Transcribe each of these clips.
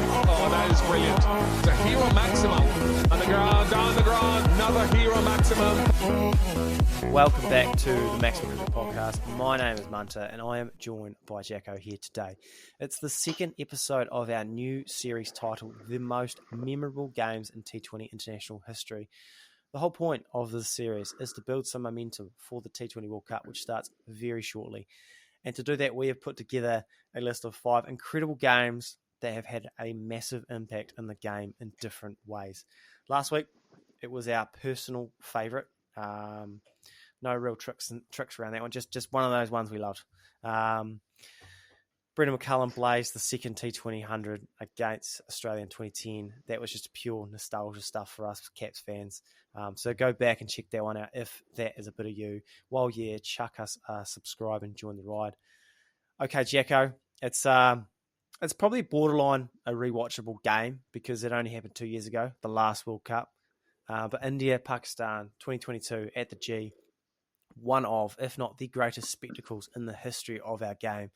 Oh, that is brilliant. It's a hero maximum. On the ground, down the ground, another hero maximum. Welcome back to the Maximum Cricket Podcast. My name is Munter and I am joined by Jacko here today. It's the second episode of our new series titled The Most Memorable Games in T20 International History. The whole point of this series is to build some momentum for the T20 World Cup, which starts very shortly. And to do that, we have put together a list of 5 incredible games that have had a massive impact in the game in different ways. Last week, it was our personal favourite. No real tricks around that one. Just one of those ones we loved. Brendan McCullum blazed the second T20 100 against Australia in 2010. That was just pure nostalgia stuff for us Caps fans. So go back and check that one out if that is a bit of you. While you're chuck us a subscribe and join the ride. Okay, Jacko, it's probably borderline a rewatchable game because it only happened 2 years ago, the last World Cup. But India, Pakistan, 2022 at the G, one of, if not the greatest spectacles in the history of our game.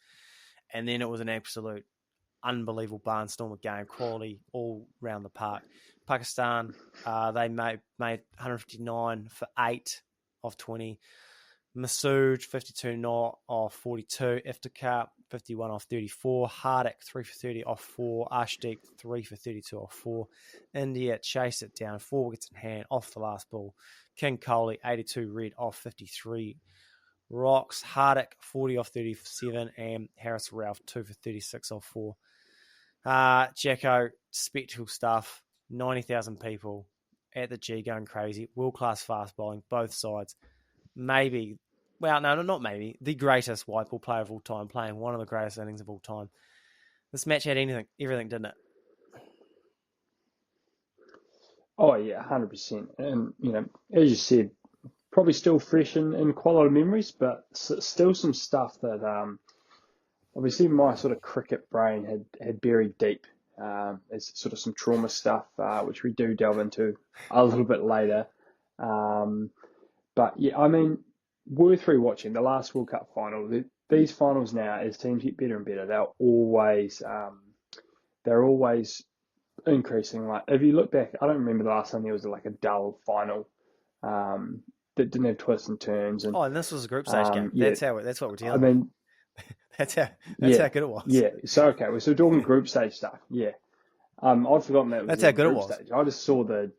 And then it was an absolute unbelievable barnstormer game, quality all round the park. Pakistan, they made 159 for 8 of 20. Masood, 52 not off 42. Ifttikar, 51 off 34. Hardik, 3 for 30 off 4. Arshdeep, 3 for 32 off 4. India chased it down, 4 wickets in hand off the last ball. Kohli, 82 red off 53. Rocks, Hardik, 40 off 37. And Rauf, 2 for 36 off 4. Jacko, spectacle stuff. 90,000 people at the G going crazy. World-class fast bowling, both sides. Maybe, well, no, not maybe, the greatest white ball player of all time, playing one of the greatest innings of all time. This match had everything, didn't it? Oh, yeah, 100%. And, as you said, probably still fresh in quite a lot of memories, but still some stuff that obviously my sort of cricket brain had buried deep. It's sort of some trauma stuff, which we do delve into a little bit later. But yeah, I mean, worth rewatching the last World Cup final. These finals now, as teams get better and better, they're always increasing. Like if you look back, I don't remember the last time there was like a dull final that didn't have twists and turns. And this was a group stage game. Yeah, That's what we're dealing. I mean, that's how good it was. Yeah. So okay, we're talking group stage stuff. Yeah. I'd forgotten that. That's how good it was. Stage. I just saw the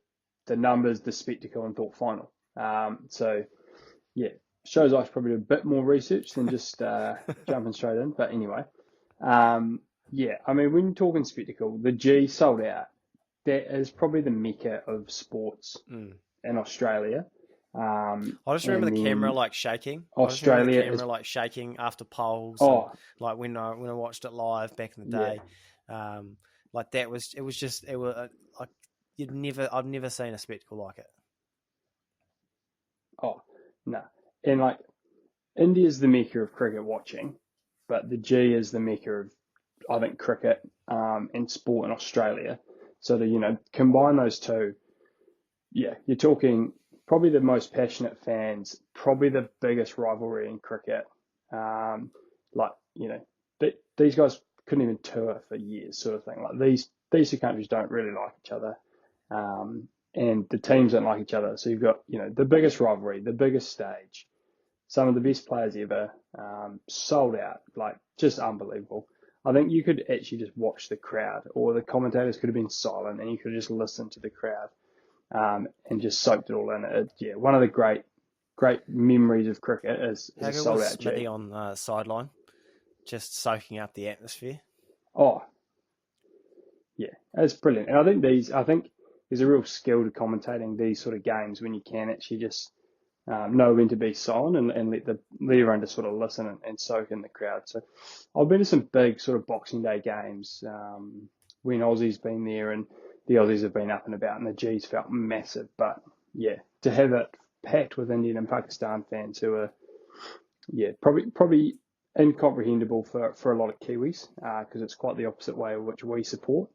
numbers, the spectacle, and thought final. So yeah, shows I should probably do a bit more research than just jumping straight in. But anyway, yeah. I mean, when you're talking spectacle, the G sold out. That is probably the mecca of sports in Australia. I just remember the camera like shaking. Australia, the camera like shaking after polls. Oh, like when I watched it live back in the day, like that was like I've never seen a spectacle like it. Oh no, and like India's the mecca of cricket watching, but the G is the mecca of I think cricket and sport in Australia. So to combine those two, yeah, you're talking. Probably the most passionate fans, probably the biggest rivalry in cricket. These guys couldn't even tour for years, sort of thing. Like these two countries don't really like each other, and the teams don't like each other. So you've got the biggest rivalry, the biggest stage, some of the best players ever, sold out, like just unbelievable. I think you could actually just watch the crowd, or the commentators could have been silent, and you could just listen to the crowd. And just soaked it all in. One of the great memories of cricket is a sold out G. Smithy on the sideline, just soaking up the atmosphere. Oh, yeah, it's brilliant. And I think there's a real skill to commentating these sort of games when you can actually just know when to be silent and let everyone just sort of listen and soak in the crowd. So I've been to some big sort of Boxing Day games when Aussie's been there and the Aussies have been up and about, and the G's felt massive. But yeah, to have it packed with Indian and Pakistan fans who are, probably incomprehensible for a lot of Kiwis because it's quite the opposite way of which we support,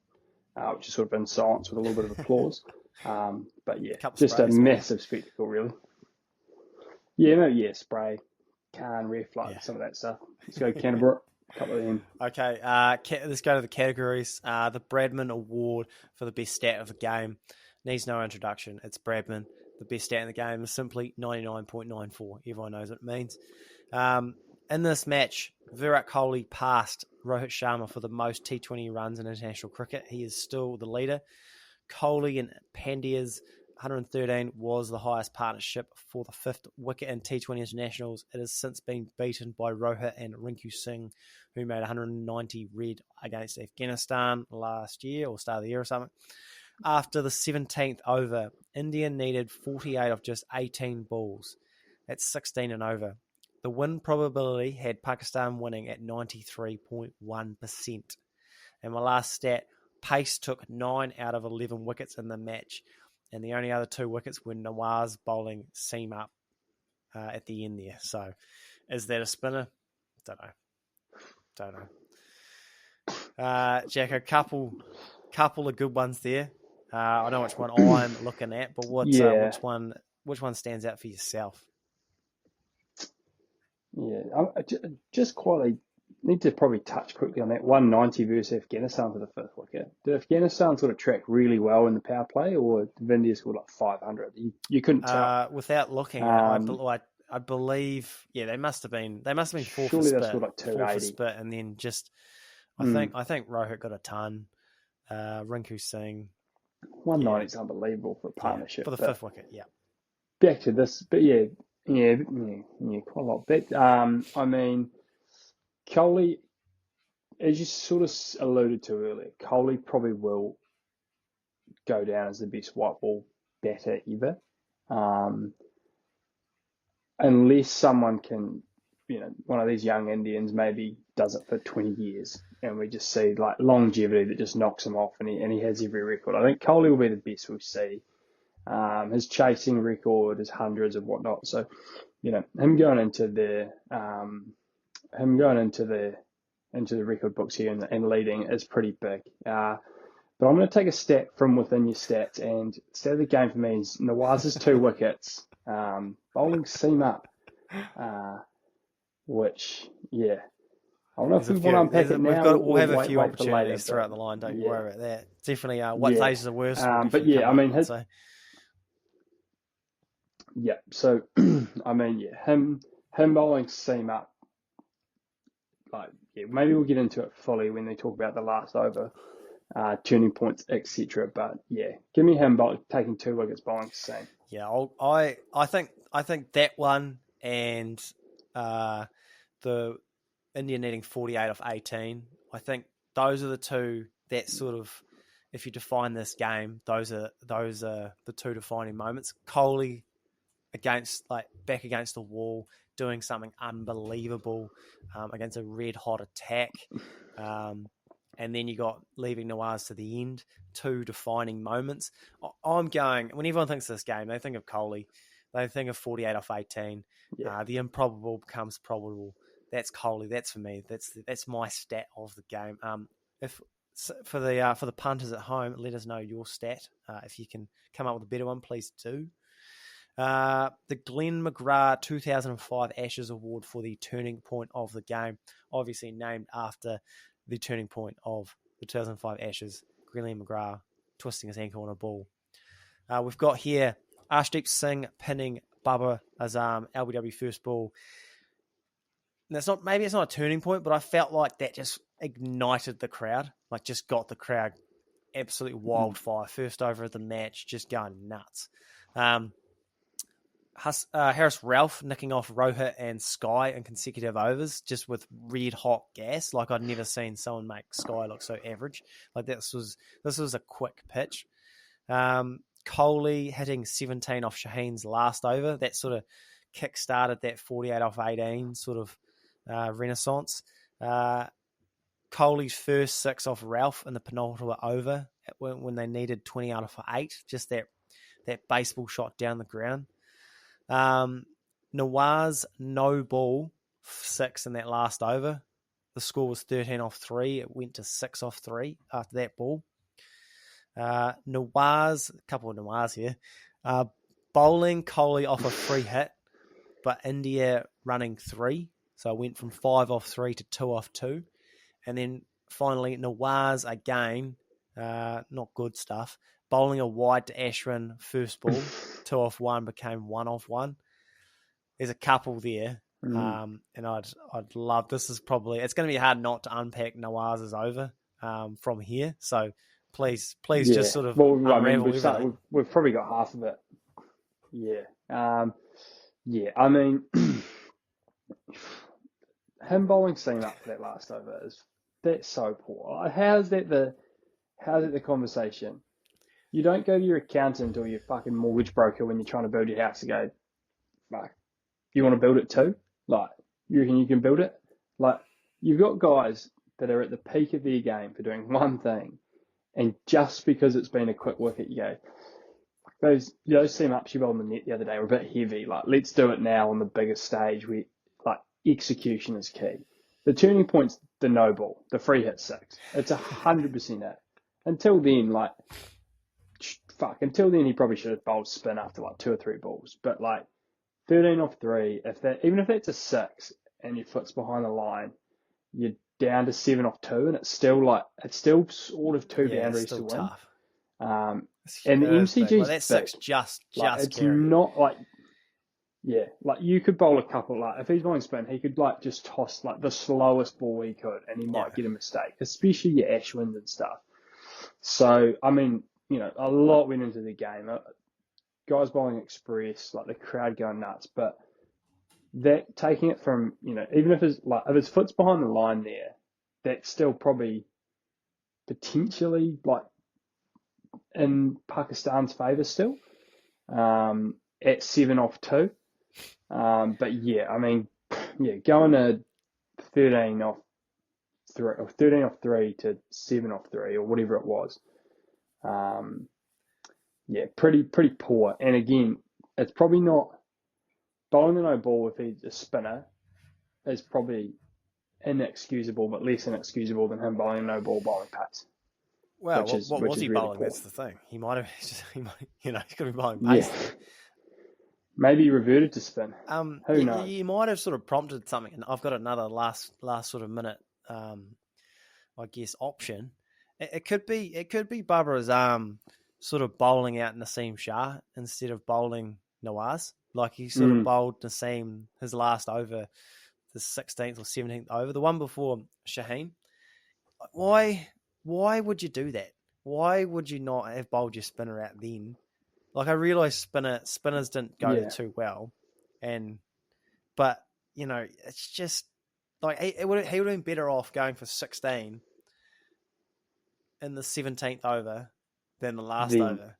which is sort of in silence with a little bit of applause. But yeah, just a massive spectacle, really. Yeah, spray, can, ref, some of that stuff. Let's go Canberra. A couple of them. Okay, let's go to the categories. The Bradman Award for the best stat of the game needs no introduction. It's Bradman. The best stat in the game is simply 99.94. Everyone knows what it means. In this match, Virat Kohli passed Rohit Sharma for the most T20 runs in international cricket. He is still the leader. Kohli and Pandya's 113 was the highest partnership for the fifth wicket in T20 internationals. It has since been beaten by Rohit and Rinku Singh, who made 190 red against Afghanistan last year or start of the year or something. After the 17th over, India needed 48 of just 18 balls. That's 16 and over. The win probability had Pakistan winning at 93.1%. And my last stat, Pace took 9 out of 11 wickets in the match, and the only other 2 wickets were Nawaz bowling seam up at the end there. So, is that a spinner? Don't know. Jack, a couple of good ones there. I know which one I'm looking at, but which one stands out for yourself? Yeah, just quietly need to probably touch quickly on that 190 versus Afghanistan for the fifth wicket. Did Afghanistan sort of track really well in the power play, or did India score like 500? You couldn't tell. Without looking, I believe, they must have been four for spit, like 280, and then just I think Rohit got a ton. Rinku Singh 190 is unbelievable for a partnership for the fifth wicket. Yeah. Back to this, but quite a lot. But I mean, Kohli, as you sort of alluded to earlier, Kohli probably will go down as the best white ball batter ever, unless someone can, one of these young Indians maybe does it for 20 years, and we just see like longevity that just knocks him off, and he has every record. I think Kohli will be the best we'll see. His chasing record, his hundreds and whatnot. So, him going into the record books here and leading is pretty big. But I'm going to take a stat from within your stats, and stat of the game for me is Nawaz's 2 wickets, bowling seam up, which, I don't know if we want to unpack it now. We'll have a few opportunities throughout the line. Don't you worry about that. Definitely, what days is the worst? But I mean, so I mean, him bowling seam up, maybe we'll get into it fully when they talk about the last over, turning points, etc. But give me him taking 2 wickets bowling seam. Yeah, I think that one and the India needing 48 off 18. I think those are the two that sort of, if you define this game, those are the 2 defining moments. Kohli back against the wall, doing something unbelievable against a red hot attack, and then you got leaving Nawaz to the end. 2 defining moments. I'm going, when everyone thinks of this game, they think of Kohli, they think of 48 off 18. The improbable becomes probable. That's Kohli. That's for me. That's my stat of the game. For the punters at home, let us know your stat. If you can come up with a better one, please do. The Glenn McGrath 2005 Ashes Award for the turning point of the game, obviously named after the turning point of the 2005 Ashes, Glenn McGrath twisting his ankle on a ball. We've got here Arshdeep Singh pinning Babar Azam, LBW first ball. And maybe it's not a turning point, but I felt like that just ignited the crowd, just got the crowd absolute wildfire. First over of the match, just going nuts. Harris Rauf nicking off Rohit and Sky in consecutive overs, just with red hot gas. I'd never seen someone make Sky look so average. This was a quick pitch. Kohli hitting 17 off Shaheen's last over. That sort of kick-started that 48 off 18 sort of renaissance. Kohli's first 6 off Rauf in the penultimate over when they needed 20 out of 8. Just that baseball shot down the ground. Nawaz no ball 6 in that last over. The score was 13 off 3. It went to 6 off 3 after that ball. Nawaz, a couple of Nawaz here, bowling Kohli off a free hit, but India running 3. So I went from 5 off 3 to 2 off 2. And then finally, Nawaz again, not good stuff, bowling a wide to Ashwin, first ball, 2 off 1 became 1 off 1. There's a couple there. And I'd love, this is probably, it's going to be hard not to unpack Nawaz's over from here. So please just sort of unravel everything. We've probably got half of it. Yeah. I mean, him bowling seam up for that last over that's so poor. How's that the conversation? You don't go to your accountant or your fucking mortgage broker when you're trying to build your house to go, fuck, you want to build it too? Like, you reckon you can build it? Like, you've got guys that are at the peak of their game for doing one thing, and just because it's been a quick wicket, you go, those seam ups you bowled on the net the other day were a bit heavy. Like, let's do it now on the biggest stage where, like, execution is key. The turning point's the no ball, the free hit 6. It's 100% it. Until then, he probably should have bowled spin after like 2 or 3 balls. But like 13 off 3, even if that's a 6 and your foot's behind the line, you're down to 7 off 2, and it's still sort of 2 boundaries to win. Tough. And the MCG, well, that 6 just it's carried. not like. Yeah, like you could bowl a couple, like if he's bowling spin, he could like just toss like the slowest ball he could and he might get a mistake, especially your Ashwins and stuff. So, I mean, a lot went into the game. Guys bowling express, like the crowd going nuts, but that taking it from, even if his foot's behind the line there, that's still probably potentially like in Pakistan's favour still, at 7 off 2. But yeah, I mean, going to 13 off 3 or 13 off 3 to 7 off 3 or whatever it was. Pretty poor. And again, it's probably not bowling the no ball if he's a spinner is probably inexcusable, but less inexcusable than him bowling no ball bowling pace. Well, what was he really bowling? poor. That's the thing. He might have, he's got to be bowling pace. Yeah. Maybe he reverted to spin. Who knows? You might have sort of prompted something, and I've got another last sort of minute, I guess, option. It could be Babra's sort of bowling out Naseem Shah instead of bowling Nawaz. Like he sort of bowled Naseem his last over, the 16th or 17th over, the one before Shaheen. Why would you do that? Why would you not have bowled your spinner out then? Like, I realise spinners didn't go too well, but it's just like he would have been better off going for 16 in the 17th over than the last over.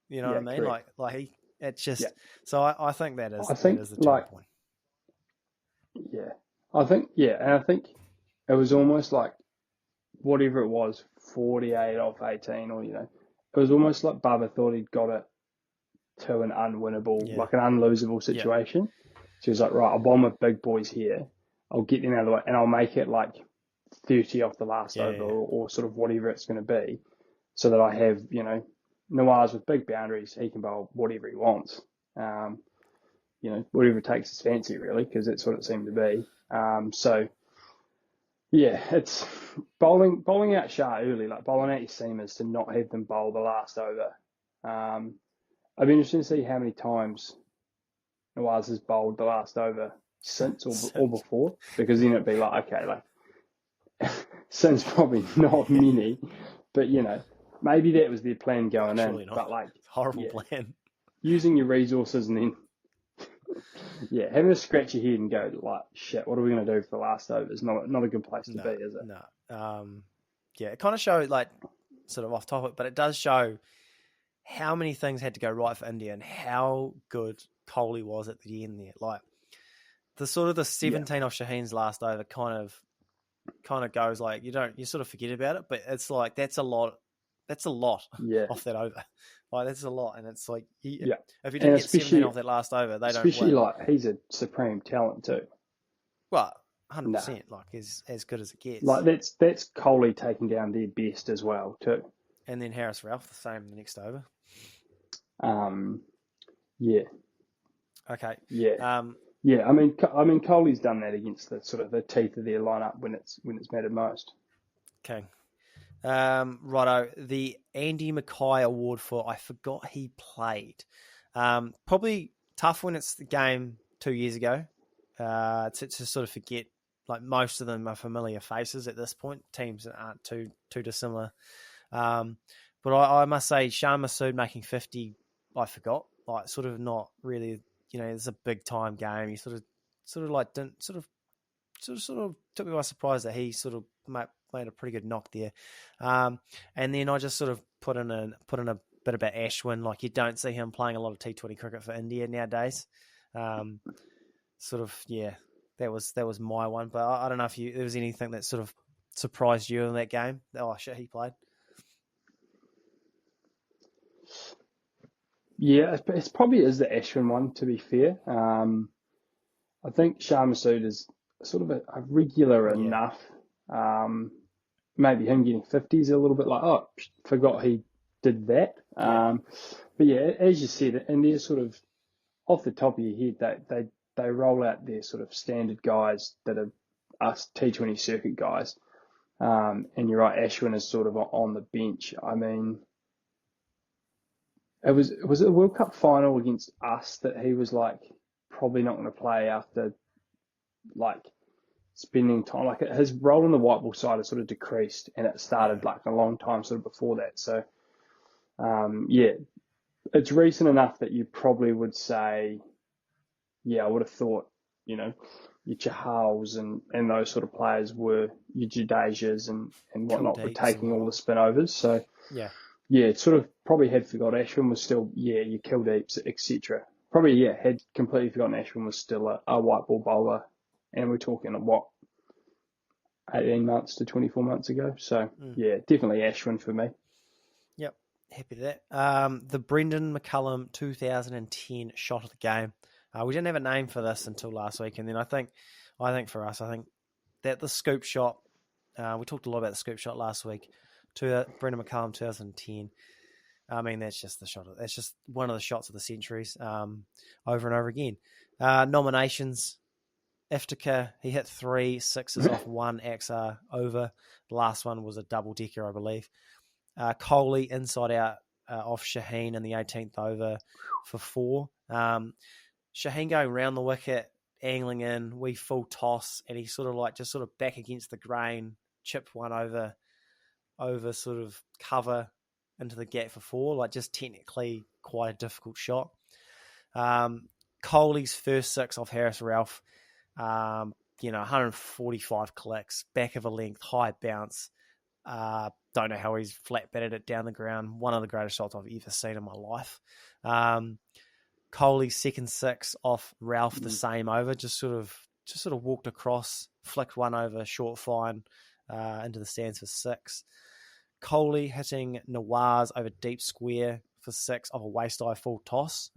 You know what I mean? Correct. So I think that is the turning point. Yeah, I think it was almost like whatever it was, 48 off 18, or it was almost like Bubba thought he'd got it to an unwinnable, like an unlosable situation. So he was like, right, I'll bomb with big boys here. I'll get them out of the way, and I'll make it like 30 off the last over, or sort of whatever it's going to be, so that I have, Nawaz with big boundaries. He can bowl whatever he wants, whatever takes his fancy, really, because that's what it seemed to be. It's bowling out Shah early, like bowling out your seamers to not have them bowl the last over. I'd be interested to see how many times Nawaz has bowled the last over since or before, because then it'd be like, okay, like since probably not many, but maybe that was their plan going in. Not. But like horrible plan. Using your resources and then having to scratch your head and go like, shit, what are we going to do for the last over? Is not a good place to be, is it? No. It kind of shows, like, sort of off topic, but it does show how many things had to go right for India and how good Kohli was at the end there. Like the 17 off Shaheen's last over kind of goes like, you sort of forget about it, but it's like that's a lot off that over. Like that's a lot, and it's like if you didn't get 17 off that last over, they don't win. Especially like he's a supreme talent too. Well, 100%, like as good as it gets. Like that's Kohli taking down their best as well too. And then Harris Rauf the same the next over. Yeah. Okay. Yeah. Yeah, I mean, Kohli's done that against the sort of the teeth of their lineup when it's mattered most. Okay. Righto, the Andy McKay Award for I forgot he played. Probably tough when it's the game 2 years ago. To sort of forget, like most of them are familiar faces at this point. Teams that aren't too dissimilar. But I must say, Shan Masood making 50, I forgot. Like sort of not really, it's a big time game. You sort of like didn't sort of took me by surprise that he sort of made a pretty good knock there. And then I just sort of put in a bit about Ashwin. Like you don't see him playing a lot of T20 cricket for India nowadays. Sort of, yeah, that was my one. But I don't know if there was anything that sort of surprised you in that game. Oh shit, he played. Yeah, it's probably is the Ashwin one, to be fair. I think Shan Masood is sort of a regular enough. Maybe him getting 50s a little bit like, oh, forgot he did that. But yeah, as you said, and they're sort of off the top of your head, they roll out their sort of standard guys that are us T20 circuit guys. And you're right, Ashwin is sort of on the bench. I mean, was it a World Cup final against us that he was like probably not going to play after like spending time, like his role on the white ball side has sort of decreased, and it started like a long time sort of before that. So yeah, it's recent enough that you probably would say, yeah, I would have thought, your Chahals and those sort of players were your Jadejas and whatnot were taking all the spin overs. So yeah, it sort of probably had forgot Ashwin was still, your Kildeeps, etc. Probably, yeah, had completely forgotten Ashwin was still a white ball bowler. And we're talking, what, 18 months to 24 months ago. So, yeah, definitely Ashwin for me. Yep, happy with that. The Brendan McCullum 2010 shot of the game. We didn't have a name for this until last week. And then I think for us, that the scoop shot, we talked a lot about the scoop shot last week, to Brendan McCullum 2010. I mean, that's just the shot. That's just one of the shots of the centuries over and over again. Nominations. Ifttikar, he hit 3 sixes off 1 XR over. The last one was a double-decker, I believe. Kohli inside out off Shaheen in the 18th over for 4. Shaheen going round the wicket, angling in, we full toss, and he sort of back against the grain, chipped one over sort of cover into the gap for 4, like just technically quite a difficult shot. Kohli's first 6 off Harris Rauf, 145 clicks, back of a length, high bounce. Don't know how he's flat batted it down the ground. One of the greatest shots I've ever seen in my life. Kohli's second 6 off Rauf, the same over, just sort of walked across, flicked one over, short fine into the stands for 6. Kohli hitting Nawaz over deep square for 6 off a waist eye full toss.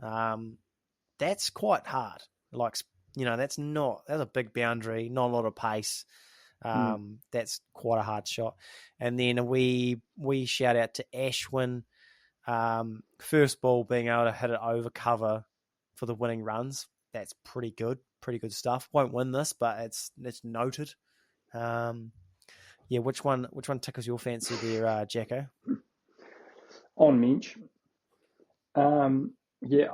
That's quite hard. Like, that's a big boundary, not a lot of pace. That's quite a hard shot. And then we shout out to Ashwin, first ball being able to hit it over cover for the winning runs. That's pretty good stuff. Won't win this, but it's noted. Yeah, which one tickles your fancy there, Jacko? On Minch. Yeah,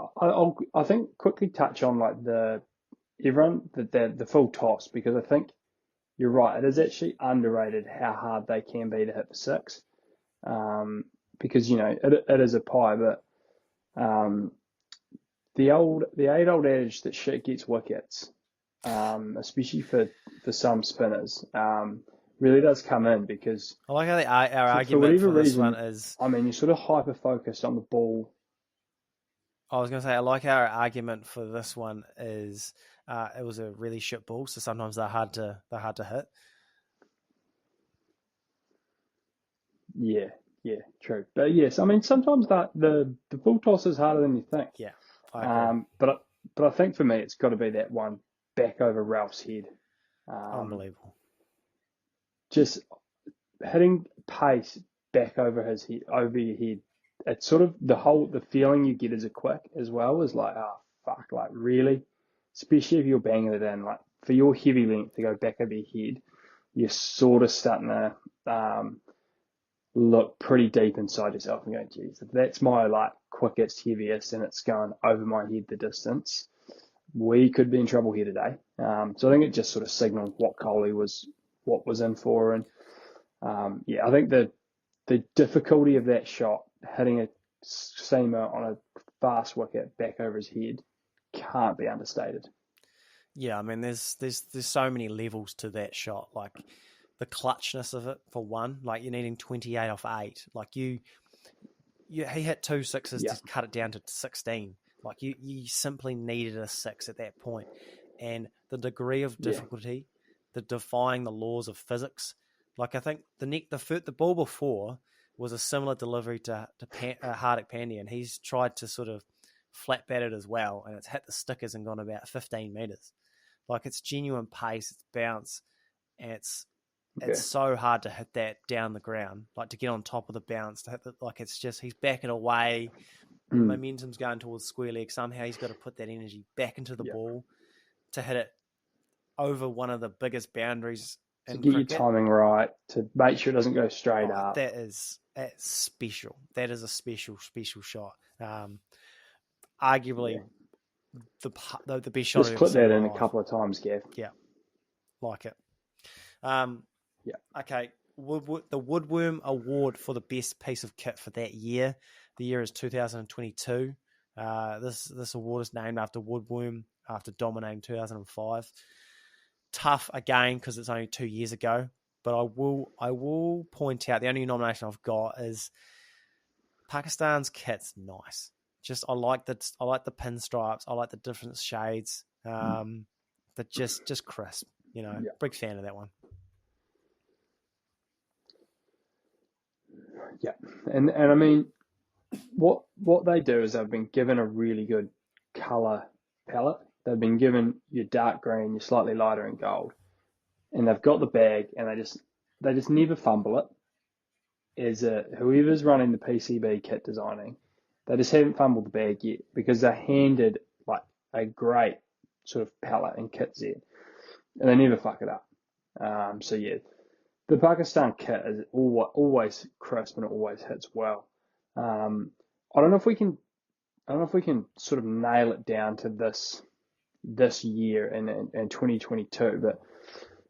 I think quickly touch on like the full toss, because I think you're right. It is actually underrated how hard they can be to hit for 6. Because it is a pie, but the age old adage that shit gets wickets, especially for some spinners, really does come in, because I like how our argument for this one is. I mean, you're sort of hyper focused on the ball. I was going to say, I like how our argument for this one is it was a really shit ball, so sometimes they're hard to hit. Yeah, true. But yes, I mean, sometimes the full toss is harder than you think. Yeah, I agree. But I think for me, it's got to be that one back over Ralph's head. Unbelievable. Just hitting pace back over his head, over your head. It's sort of the feeling you get as a quick as well is like, oh fuck, like really, especially if you're banging it in, like for your heavy length to go back of your head, you're sort of starting to look pretty deep inside yourself and go, geez, if that's my like quickest, heaviest, and it's going over my head the distance, we could be in trouble here today. So I think it just sort of signaled what Kohli was in for, and I think the difficulty of that shot, hitting a seamer on a fast wicket back over his head, can't be understated. Yeah, I mean, there's so many levels to that shot. Like the clutchness of it, for one. Like you're needing 28 off 8. Like he hit 2 sixes to cut it down to 16. Like you simply needed a 6 at that point, and the degree of difficulty, the defying the laws of physics. Like I think the ball before was a similar delivery to Hardik Pandya, and he's tried to sort of flat bat it as well, and it's hit the stickers and gone about 15 meters. Like it's genuine pace, it's bounce, and it's so hard to hit that down the ground, like to get on top of the bounce, to hit it's just he's backing away, momentum's going towards square leg. Somehow he's got to put that energy back into the ball to hit it over one of the biggest boundaries. To get your timing right, to make sure it doesn't go straight up. That's special. That is a special shot. Arguably the best shot. Just put that in a couple of times, Gav. Yeah, like it. Okay. The Woodworm Award for the best piece of kit for that year. The year is 2022. This award is named after Woodworm, after dominating 2005. Tough again because it's only 2 years ago, but I will point out the only nomination I've got is Pakistan's kit's nice. Just I like the pinstripes. I like the different shades. They're just crisp. Big fan of that one. Yeah, and I mean, what they do is they've been given a really good color palette. They've been given your dark green, your slightly lighter, and gold, and they've got the bag, and they just never fumble it. Whoever's running the PCB kit designing, they just haven't fumbled the bag yet because they're handed like a great sort of palette and kit set, and they never fuck it up. The Pakistan kit is always crisp and it always hits well. I don't know if we can sort of nail it down to this year in 2022, but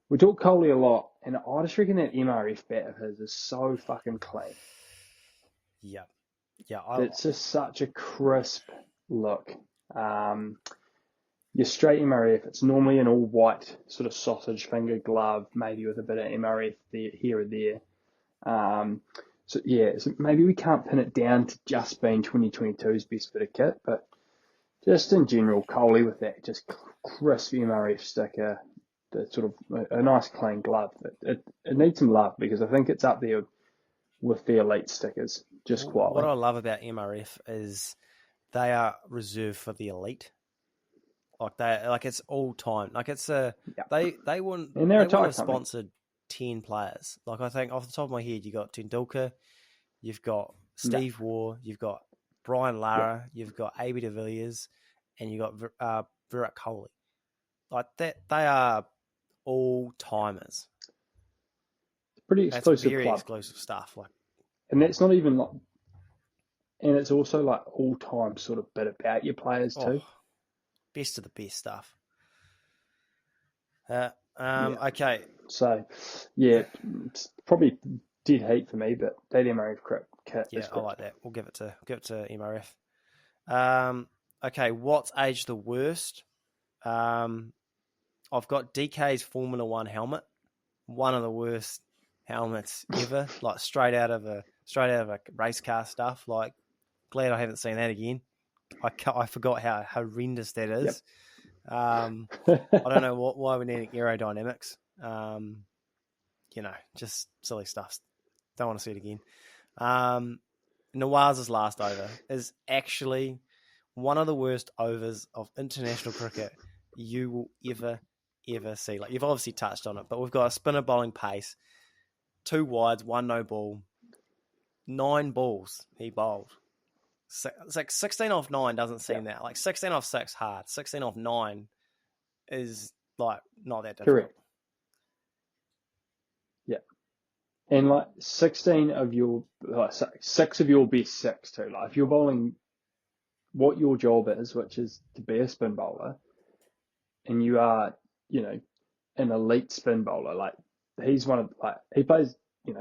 we talk Kohli a lot, and I just reckon that MRF bat of his is so fucking clean. Yeah. It's just such a crisp look. Your straight MRF, it's normally an all white sort of sausage finger glove, maybe with a bit of MRF here or there. So maybe we can't pin it down to just being 2022's best bit of kit, but just in general, Kohli with that just crisp MRF sticker, the sort of a nice clean glove. It needs some love because I think it's up there with the elite stickers. Just quietly. What I love about MRF is they are reserved for the elite. It's all time. Like it's they want to sponsor 10 players. Like I think off the top of my head, you got Tendulkar, you've got Steve Waugh, you've got Brian Lara, you've got AB de Villiers, and you got Virat Kohli. Like that, they are all timers. It's pretty exclusive. Very club. Exclusive stuff. And that's not even like, and it's also like all time sort of bit about your players too. Best of the best stuff. Okay. So, it's probably dead heat for me, but that MRF kit. Yeah, I like that. We'll give it to MRF. Okay, what's aged the worst? I've got DK's Formula One helmet. One of the worst helmets ever. Like straight out of a race car stuff. Like, glad I haven't seen that again. I forgot how horrendous that is. Yep. I don't know why we need aerodynamics. Just silly stuff. Don't want to see it again. Nawaz's last over is actually one of the worst overs of international cricket you will ever see. Like you've obviously touched on it, but we've got a spinner bowling pace, 2 wides, 1 no ball, 9 balls he bowled. It's like 16 off 9 doesn't seem that. Like 16 off 6 hard, 16 off 9 is like not that difficult. Correct. Yeah. And like 16 of your, six of your best six too. Like if you're bowling what your job is, which is to be a spin bowler, and you are, an elite spin bowler, like he's one of, like, he plays, he's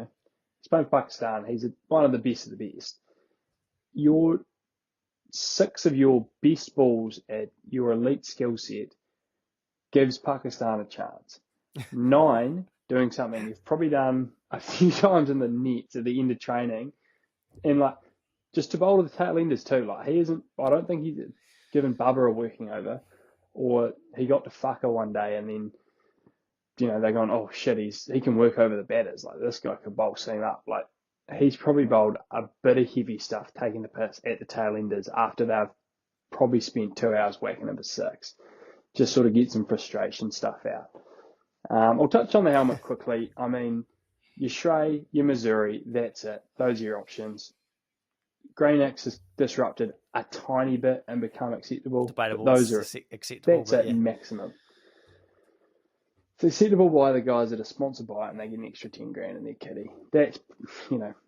playing for Pakistan. He's one of the best. Your six of your best balls at your elite skill set gives Pakistan a chance. 9, doing something you've probably done a few times in the nets at the end of training, and like just to bowl to the tail enders too. Like I don't think he's given Bubba a working over, or he got to fucker one day and then, they're going, oh shit, he can work over the batters. Like this guy could bowl seam up. Like he's probably bowled a bit of heavy stuff, taking the piss at the tail enders after they've probably spent 2 hours whacking number 6. Just sort of get some frustration stuff out. I'll touch on the helmet quickly. I mean, your Shrey, your Missouri, that's it. Those are your options. Green X has disrupted a tiny bit and become acceptable. Debatable. Those are acceptable. That's at maximum. It's acceptable by the guys that are sponsored by it and they get an extra 10 grand in their kitty. That's,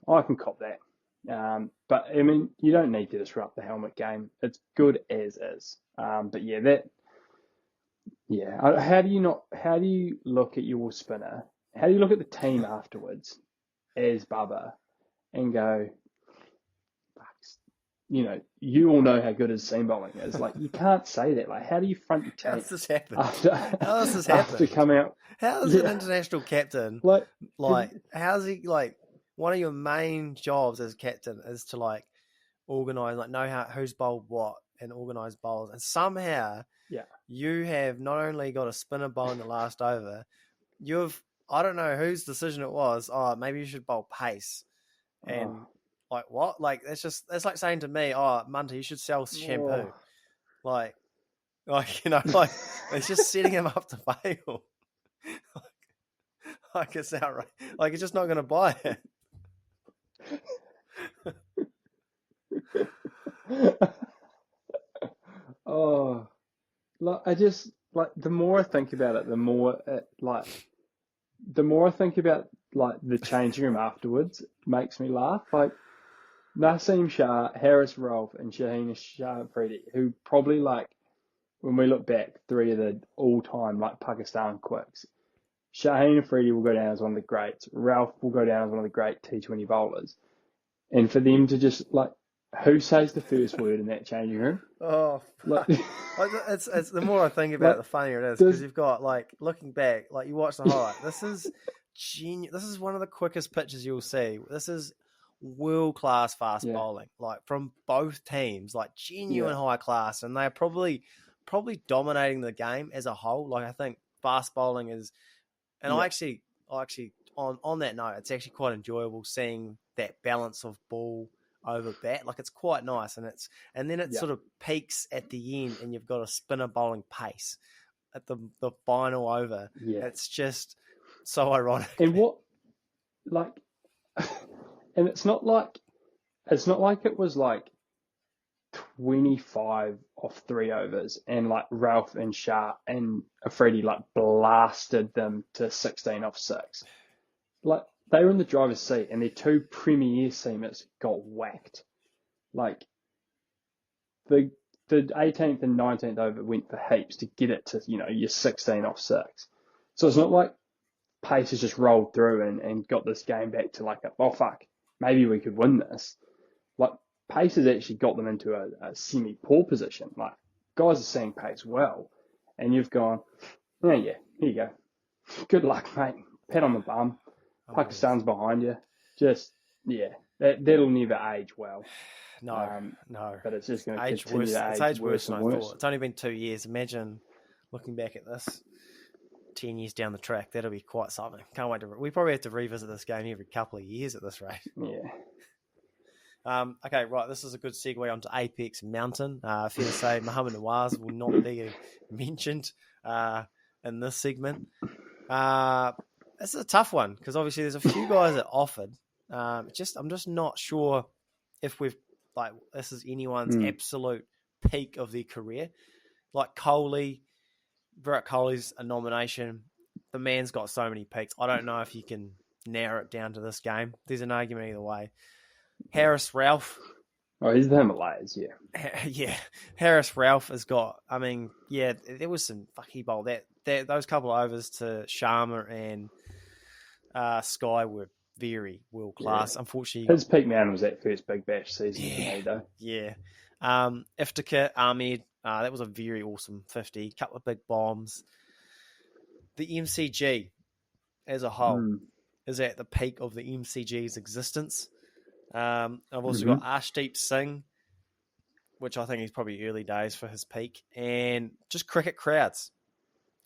I can cop that. But I mean, you don't need to disrupt the helmet game. It's good as is. But yeah, how do you look at your spinner? How do you look at the team afterwards as Bubba and go, you all know how good his seam bowling is. Like, you can't say that. Like, how do you front your team? How does this happen? How does this happen? After come out. How is an international captain, like how's he, like, one of your main jobs as captain is to, like, organise, like, know who's bowled what and organise bowls. And somehow you have not only got a spinner bowling the last over, I don't know whose decision it was, maybe you should bowl pace. And like, what? Like, that's like saying to me, Munter, you should sell shampoo. Like, it's just setting him up to fail. like it's outright. Like, he's just not going to buy it. The more I think about it, the more I think about like the changing room afterwards, it makes me laugh. Like Naseem Shah, Harris Rauf, and Shaheen Shah Afridi, who probably, like, when we look back, 3 of the all-time like Pakistan quicks. Shaheen Afridi will go down as one of the greats. Rauf will go down as one of the great T20 bowlers. And for them to just, like, who says the first word in that changing room? It's the more I think about it, the funnier it is, because you've got, like, looking back, like, you watch the highlight. This is genius. This is one of the quickest pitches you'll see. This is world-class fast bowling, like, from both teams, like, genuine high class, and they're probably dominating the game as a whole. Like, I think fast bowling is, and I actually on that note, it's actually quite enjoyable seeing that balance of ball over bat. Like, it's quite nice, and then it sort of peaks at the end, and you've got a spinner bowling pace at the final over. It's just so ironic. And what, like, and it's not like it was like 25 off 3 overs and like Rauf and Shah and Afridi like blasted them to 16 off 6. Like, they were in the driver's seat and their 2 premier seamers got whacked. Like, the 18th and 19th over went for heaps to get it to, your 16 off 6. So it's not like pace has just rolled through and got this game back to like maybe we could win this. Like, pace has actually got them into a semi-poor position. Like, guys are seeing pace well, and you've gone, here you go. Good luck, mate. Pat on the bum. Pakistan's behind you. Just, that'll never age well. No. But it's just going to age continue worse. to age It's aged worse than I worse. thought. It's only been 2 years. Imagine looking back at this 10 years down the track. That'll be quite something. Can't wait we probably have to revisit this game every couple of years at this rate. Yeah. Okay, right. This is a good segue onto Apex Mountain. Fair to say, Mohamed Nawaz will not be mentioned in this segment. This is a tough one because obviously there's a few guys that offered. I'm just not sure if this is anyone's absolute peak of their career. Like Kohli, Virat Kohli's a nomination. The man's got so many peaks. I don't know if you can narrow it down to this game. There's an argument either way. Harris Rauf. Oh, he's the Himalayas, yeah. Yeah. Harris Rauf has got, I mean, yeah, there was some he bowled those couple of overs to Sharma and Sky were very world class. Yeah. Unfortunately, his peak man was that first Big Bash season for me, though. Yeah. Ifttikar Ahmed, that was a very awesome 50. Couple of big bombs. The MCG as a whole is at the peak of the MCG's existence. I've also got Arshdeep Singh, which I think is probably early days for his peak, and just cricket crowds.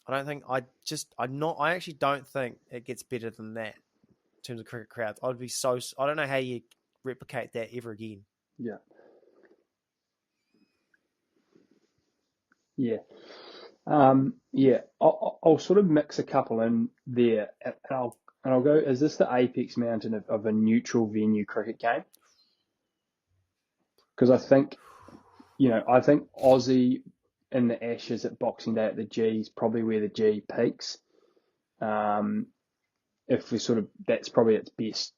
I actually don't think it gets better than that in terms of cricket crowds. I don't know how you replicate that ever again. Yeah. Yeah. I'll sort of mix a couple in there, and I'll go, is this the apex mountain of a neutral venue cricket game? Because I think Aussie in the Ashes at Boxing Day at the G is probably where the G peaks. If we that's probably its best.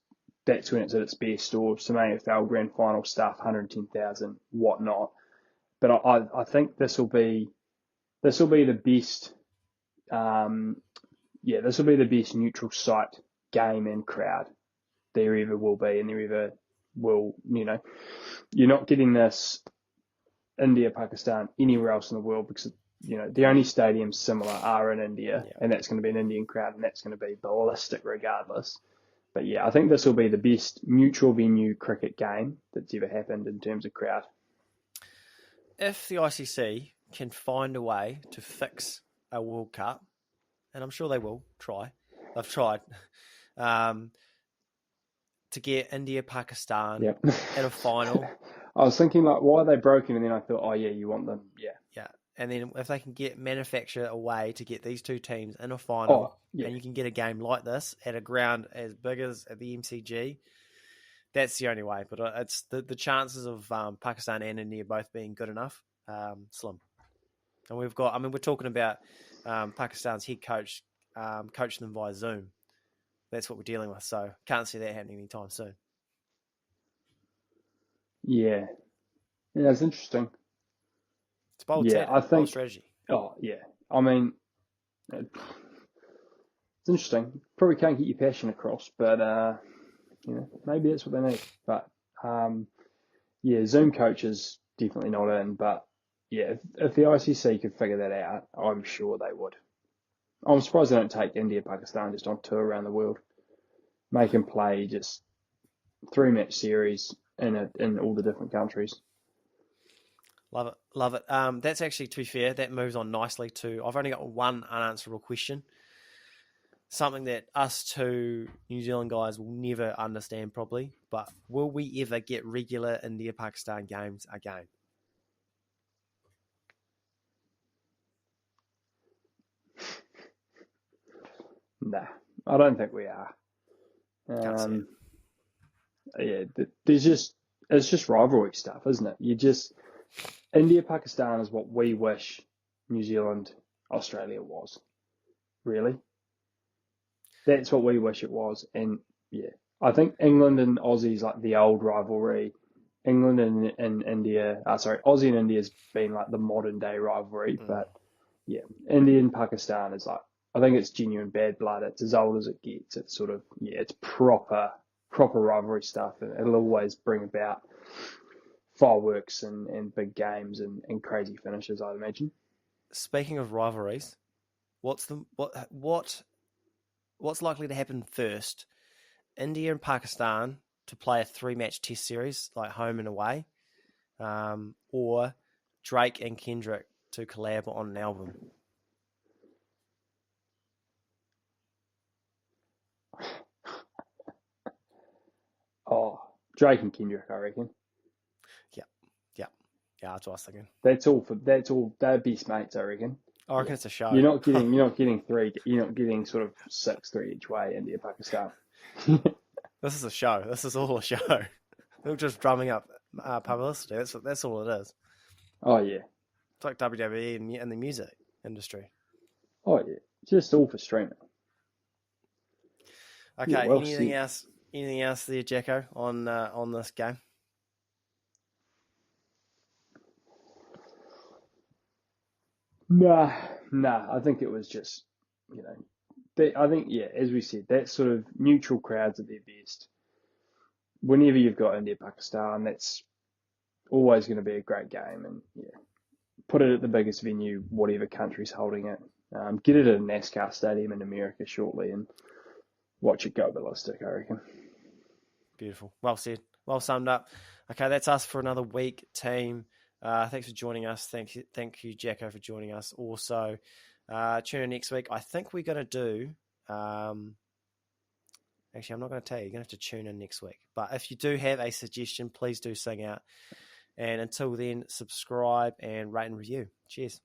That's when it's at its best, or some AFL Grand Final stuff, 110,000, whatnot. But I think this will be the best. This will be the best neutral site game and crowd there ever will be, and there ever will. You're not getting this India, Pakistan, anywhere else in the world, because the only stadiums similar are in India, and that's going to be an Indian crowd, and that's going to be ballistic regardless. But yeah, I think this will be the best neutral venue cricket game that's ever happened in terms of crowd. If the ICC can find a way to fix a World Cup, and I'm sure they will try. They've tried to get India, Pakistan in a final. I was thinking, like, why are they broken? And then I thought, oh yeah, you want them, yeah. And then if they can manufacture a way to get these two teams in a final, and you can get a game like this at a ground as big as at the MCG, that's the only way. But it's the chances of Pakistan and India both being good enough, slim. And we're talking about Pakistan's head coach coaching them via Zoom. That's what we're dealing with. So can't see that happening anytime soon. Yeah, it's interesting. It's bold strategy. Oh yeah, I mean, it's interesting. Probably can't get your passion across, but maybe that's what they need. But Zoom coach is definitely not in. But yeah, if the ICC could figure that out, I'm sure they would. I'm surprised they don't take India, Pakistan just on tour around the world, make them play just 3-match series in all the different countries. Love it. That's actually, to be fair, that moves on nicely to, I've only got one unanswerable question. Something that us two New Zealand guys will never understand probably, but will we ever get regular India-Pakistan games again? Nah, I don't think we are. It's just rivalry stuff, isn't it? India, Pakistan is what we wish New Zealand, Australia was. Really? That's what we wish it was. And yeah, I think England and Aussie is like the old rivalry. England and India, Aussie and India has been like the modern day rivalry. But yeah, India and Pakistan is like, I think it's genuine bad blood. It's as old as it gets. It's sort of, it's proper rivalry stuff. And it'll always bring about fireworks and big games and crazy finishes, I'd imagine. Speaking of rivalries, what's likely to happen first? India and Pakistan to play a 3-match test series, like home and away, or Drake and Kendrick to collab on an album? Oh, Drake and Kendrick, I reckon. Yeah, that's what I was thinking. That's all. They're best mates, I reckon. I reckon it's a show. You're not getting three. You're not getting sort of 6-3 each way. India, Pakistan. This is a show. This is all a show. They're just drumming up publicity. That's all it is. Oh yeah. It's like WWE in the music industry. Oh yeah, just all for streaming. Okay, Yeah, well anything said. else? Anything else there, Jacko, on this game? Nah. I think it was just, you know, I think, yeah, as we said, that sort of neutral crowds at their best. Whenever you've got India, Pakistan, that's always going to be a great game. And yeah, put it at the biggest venue, whatever country's holding it. Get it at a NASCAR stadium in America shortly and watch it go ballistic, I reckon. Beautiful. Well said. Well summed up. Okay, that's us for another week, team. Thanks for joining us. Thank you, Jacko, for joining us. Also, tune in next week. I think we're going to do. Actually, I'm not going to tell you. You're going to have to tune in next week. But if you do have a suggestion, please do sing out. And until then, subscribe and rate and review. Cheers.